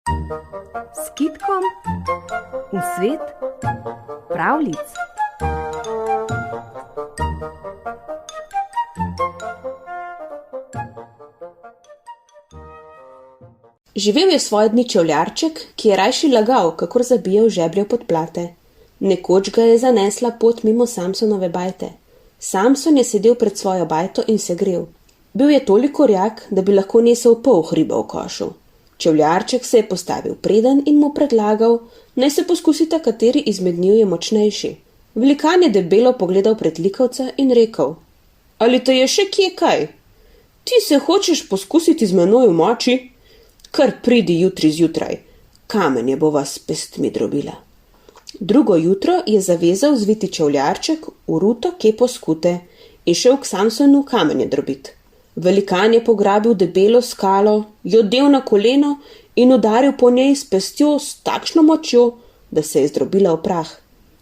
S Kitkom v svet pravljic. Živel je svoje dni čevljarček, ki je rajši lagal, kakor zabijal žeblje v podplate. Nekoč ga je zanesla pot mimo Samsonove bajte. Samson je sedel pred svojo bajto in se grel. Bil je toliko orjak, da bi lahko nesel pol hriba v košu. Čevljarček se je postavil preden in mu predlagal, naj se poskusita, kateri izmed njiju je močnejši. Velikan je debelo pogledal pretlikavca in rekel: Ali te je še kje kaj? Ti se hočeš poskusiti z menoj v moči? Kar pridi jutri zjutraj, kamenje bova s pestmi drobila. Drugo jutro je zavezal zviti čevljarček v ruto kepo skute in šel k Samsonu kamenje drobit. Velikan je pograbil debelo skalo, jo del na koleno in udaril po njej s pestjo s takšno močjo, da se je zdrobila v prah.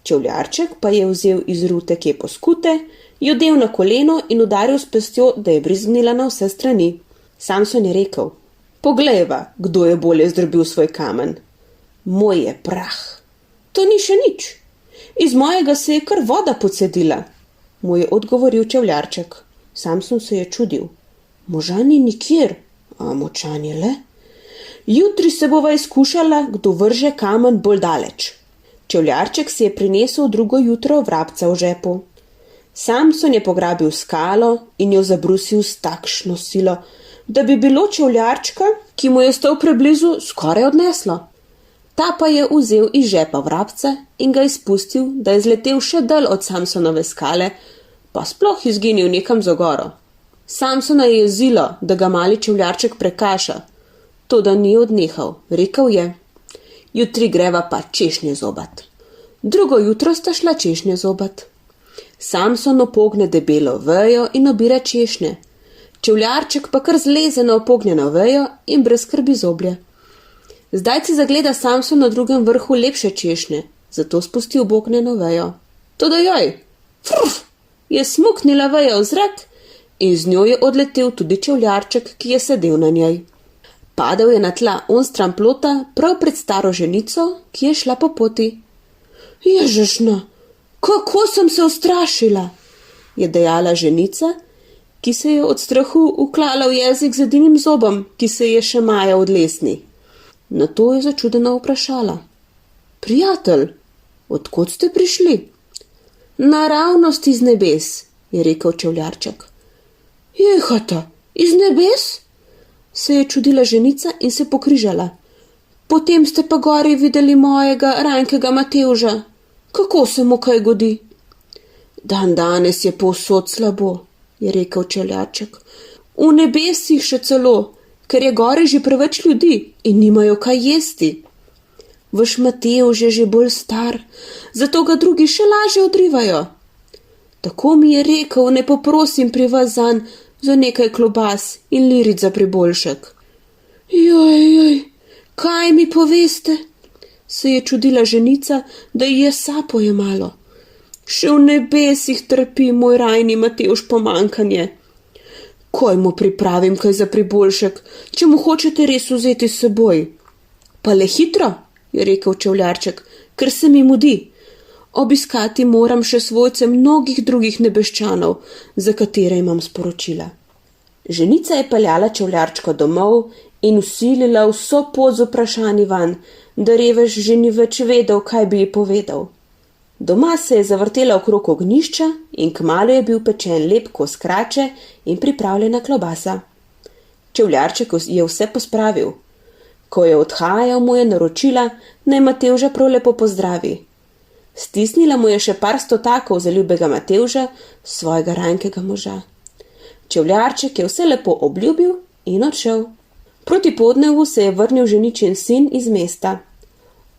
Čevljarček pa je vzel iz rute kepo skute, jo del na koleno in udaril s pestjo, da je brizgnila na vse strani. Samson je rekel: Poglejva, kdo je bolje zdrobil svoj kamen. Moj je prah. To ni še nič. Iz mojega se je kar voda pocedila, mu je odgovoril čevljarček. Samson se je čudil. Moža ni nikjer, a močan je le. Jutri se bova izkušala, kdo vrže kamen bolj daleč. Čevljarček si je prinesel drugo jutro vrabca v žepu. Samson je pograbil skalo in jo zabrusil s takšno silo, da bi bilo čevljarčka, ki mu je stal preblizu, skoraj odneslo. Ta pa je vzel iz žepa vrabca in ga izpustil, da je zletel še dalj od Samsonove skale, pa sploh izginil nekam za goro. Samsona je jezilo, da ga mali čevljarček prekaša, toda ni odnehal. Rekel je: Jutri greva pa češnje zobat. Drugo jutro sta šla češnje zobat. Samson opogne debelo vejo in obira češnje. Čevljarček pa kar zleze na opognjeno vejo in brez skrbi zoblje. Zdaj si zagleda Samson na drugem vrhu lepše češnje, zato spusti obognjeno vejo. Toda joj, fruf, je smuknila veja v zrak in z njo je odletel tudi čevljarček, ki je sedel na njej. Padel je na tla onstran plota, prav pred staro ženico, ki je šla po poti. Ježešna, kako sem se ustrašila, je dejala ženica, ki se je od strahu uklala v jezik z edinim zobom, ki se je še majal od lesni. Nato je začudeno vprašala: Prijatelj, odkot ste prišli? Naravnost iz nebes, je rekel čevljarček. Jehata, iz nebes? Se je čudila ženica in se pokrižala. Potem ste pa gori videli mojega rajnkega Matevža. Kako se mu kaj godi? Dan danes je povsod slabo, je rekel čevljarček. V nebesih še celo, ker je gori že preveč ljudi in nimajo kaj jesti. Vaš Matevž je že bolj star, zato ga drugi še lažje odrivajo. Tako mi je rekel, ne poprosim pri vas zanj za nekaj klobas in liric za priboljšek. Joj, kaj mi poveste? Se je čudila ženica, da ji je sapo jemalo. Še v nebesih trpi moj rajni Matevž pomankanje. Kaj mu pripravim kaj za priboljšek, če mu hočete res vzeti s seboj? Pa le hitro, je rekel čevljarček, ker se mi mudi. Obiskati moram še svojce mnogih drugih nebeščanov, za katere imam sporočila. Ženica je peljala čevljarčka domov in usilila vso pot z vprašanji vanj, da revež že ni več vedel, kaj bi ji povedal. Doma se je zavrtela okrog ognjišča in kmalu je bil pečen lep kos krače in pripravljena klobasa. Čevljarček je vse pospravil. Ko je odhajal, mu je naročila, naj Matevža prav lepo pozdravi. Stisnila mu je še par stotakov za ljubega Matevža, svojega rajnkega moža. Čevljarček je vse lepo obljubil in odšel. Proti podnevu se je vrnil ženičin sin iz mesta.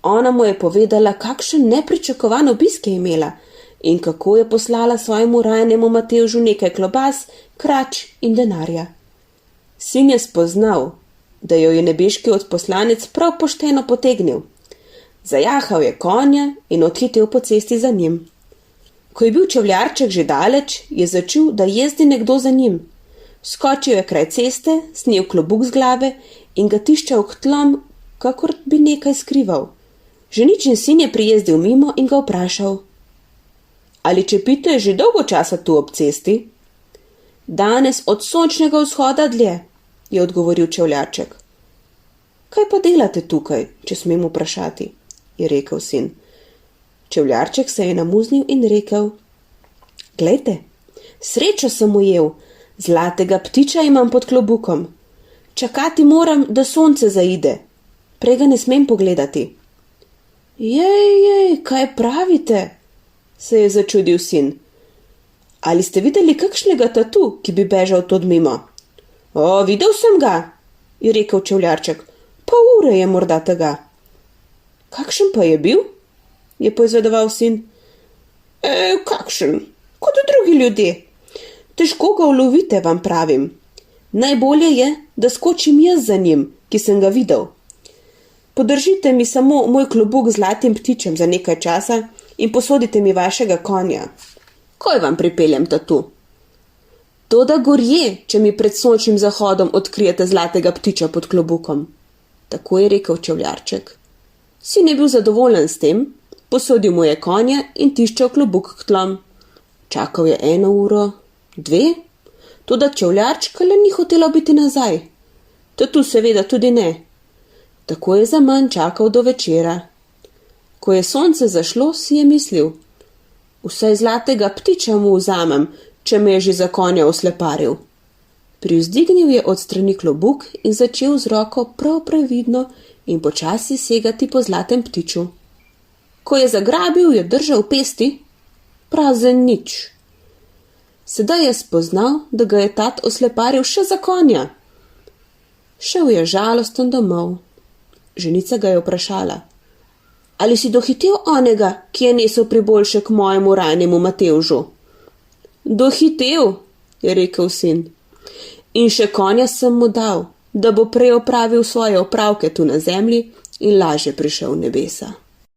Ona mu je povedala, kakšen nepričakovan obisk je imela in kako je poslala svojemu rajnemu Matevžu nekaj klobas, krač in denarja. Sin je spoznal, da jo je nebeški odposlanec prav pošteno potegnil. Zajahal je konja in odhitel po cesti za njim. Ko je bil čevljarček že daleč, je začul, da jezdi nekdo za njim. Skočil je kraj ceste, snel klobuk z glave in ga tiščal k tlom kakor bi nekaj skrival. Ženičin sin je prijezdil mimo in ga vprašal: Ali čepite že dolgo časa tu ob cesti? Danes od sončnega vzhoda dlje, je odgovoril čevljarček. Kaj pa delate tukaj, če smem vprašati, je rekel sin. Čevljarček se je namuznil in rekel: Glejte, srečo sem ujel, zlatega ptiča imam pod klobukom. Čakati moram, da sonce zaide, prej ga ne smem pogledati. Jej, kaj pravite? Se je začudil sin. Ali ste videli kakšnega tatu, ki bi bežal tod mimo? O, videl sem ga, je rekel čevljarček. Pol ure je morda tega. Kakšen pa je bil? Je poizvedoval sin. Kakšen? Kot drugi ljudje. Težko ga ulovite, vam pravim. Najbolje je, da skočim jaz za njim, ki sem ga videl. Podržite mi samo moj klobuk z zlatim ptičem za nekaj časa in posodite mi vašega konja. Koj vam pripeljem tatu? Toda gorje, če mi pred sončnim zahodom odkrijete zlatega ptiča pod klobukom. Tako je rekel čevljarček. Sin je bil zadovoljen s tem, posodil mu je konja in tiščal klobuk k tlom. Čakal je 1 uro, 2, toda čevljarčka le ni hotela biti nazaj. Tatu seveda tudi ne. Tako je zaman čakal do večera. Ko je sonce zašlo, si je mislil: Vsaj zlatega ptiča mu vzamem, če me je že za konja osleparil. Privzdignil je od strani klobuk in začel z roko prav previdno in počasi segati po zlatem ptiču. Ko je zagrabil, je držal pesti, prazen nič. Sedaj je spoznal, da ga je tat osleparil še za konja. Šel je žalosten domov. Ženica ga je vprašala: Ali si dohitel onega, ki je nesel priboljšek mojemu rajnemu Matevžu? Dohitel, je rekel sin. In še konja sem mu dal, da bo prej opravil svoje opravke tu na zemlji in lažje prišel v nebesa.